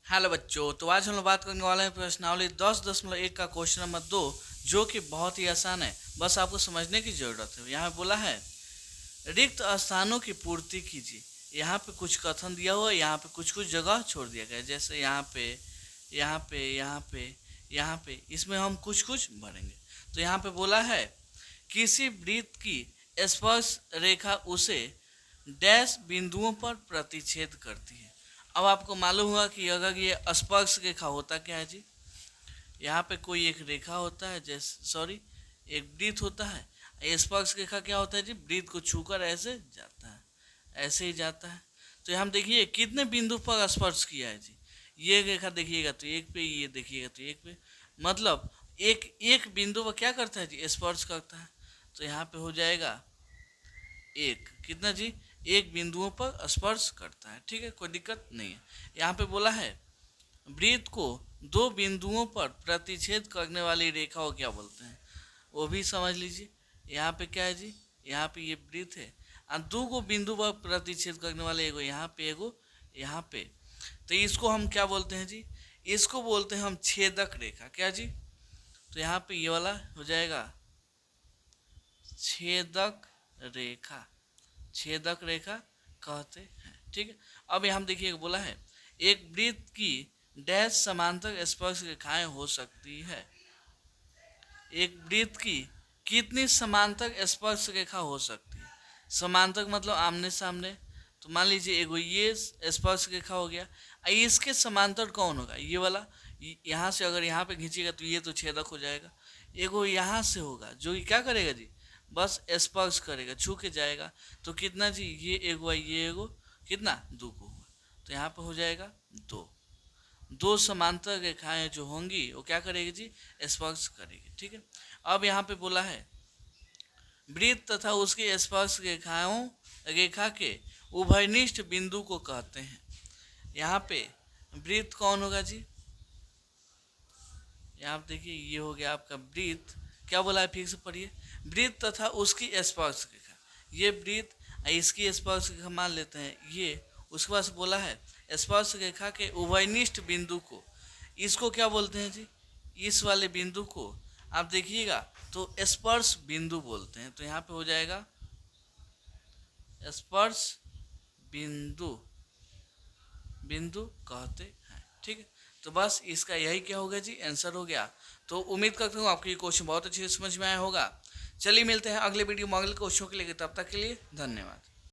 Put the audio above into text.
Hello बच्चों, तो आज हम लोग बात करने वाले हैं प्रश्नावली 10.1 का क्वेश्चन नंबर 2, जो कि बहुत ही आसान है। बस आपको समझने की जरूरत है। यहाँ पे बोला है रिक्त स्थानों की पूर्ति कीजिए। यहाँ पे कुछ कथन दिया हुआ है, यहाँ पे कुछ कुछ जगह छोड़ दिया गया है। जैसे यहाँ पे, यहाँ पे, यहाँ पे, यहाँ पे, इसमें हम कुछ कुछ भरेंगे। तो यहाँ पे बोला है किसी वृत्त की स्पर्श रेखा उसे डैश बिंदुओं पर प्रतिच्छेद करती है। अब आपको मालूम हुआ कि अगर ये स्पर्श रेखा होता क्या है जी, यहाँ पे कोई एक रेखा होता है, जैसे सॉरी एक वृत्त होता है। स्पर्श रेखा क्या होता है जी, वृत्त को छूकर ऐसे जाता है, ऐसे ही जाता है। तो हम देखिए कितने बिंदु पर स्पर्श किया है जी। ये रेखा देखिएगा तो एक पे, ये देखिएगा तो एक पे, मतलब एक एक बिंदु पर क्या करता है जी, स्पर्श करता है। तो यहाँ पे हो जाएगा एक, कितना जी, एक बिंदुओं पर स्पर्श करता है। ठीक है, कोई दिक्कत नहीं है। यहाँ पे बोला है वृत्त को दो बिंदुओं पर प्रतिच्छेद करने वाली रेखा को क्या बोलते हैं, वो भी समझ लीजिए। यहाँ पे क्या है जी, यहाँ पे ये वृत्त है और दो को बिंदु पर प्रतिच्छेद करने वाले, एगो यहाँ पे, एगो यहाँ पे। तो इसको हम क्या बोलते हैं जी, इसको बोलते हैं हम छेदक रेखा। क्या जी, तो यहाँ पे ये वाला हो जाएगा छेदक रेखा, छेदक रेखा कहते हैं। ठीक है, अब यहाँ देखिए बोला है एक वृत्त की डैश समांतर स्पर्श रेखाएं हो सकती है। एक वृत्त की कितनी समांतर स्पर्श रेखा हो सकती है। समांतर मतलब आमने सामने। तो मान लीजिए एगो ये स्पर्श रेखा हो गया, इसके समांतर कौन होगा, ये वाला। यहाँ से अगर यहाँ पे खींचिएगा तो ये तो छेदक हो जाएगा। एगो यहाँ से होगा जो कि क्या करेगा जी, बस स्पर्श करेगा, छू के जाएगा। तो कितना जी, ये एगो ये एगो, कितना, दो को होगा। तो यहाँ पे हो जाएगा दो। दो समांतर रेखाएं जो होंगी वो क्या करेगी जी, स्पर्श करेगी। ठीक है, अब यहाँ पे बोला है वृत्त तथा उसकी स्पर्श रेखाओं रेखा के उभयनिष्ठ बिंदु को कहते हैं। यहाँ पे वृत्त कौन होगा जी, यहाँ पे देखिए ये हो गया आपका वृत्त। क्या बोला है, फिर से पढ़िए, वृत्त तथा उसकी स्पर्श रेखा। ये वृत्त, इसकी स्पर्श रेखा मान लेते हैं ये। उसके बाद बोला है स्पर्श रेखा के उभयनिष्ठ बिंदु को, इसको क्या बोलते हैं जी, इस वाले बिंदु को आप देखिएगा तो स्पर्श बिंदु बोलते हैं। तो यहाँ पे हो जाएगा स्पर्श बिंदु, बिंदु कहते हैं। ठीक है, तो बस इसका यही क्या होगा जी, आंसर हो गया। तो उम्मीद करता हूँ आपको ये क्वेश्चन बहुत अच्छे से समझ में आया होगा। चलिए मिलते हैं अगले वीडियो में अगले क्वेश्चन के लिए, तब तक के लिए धन्यवाद।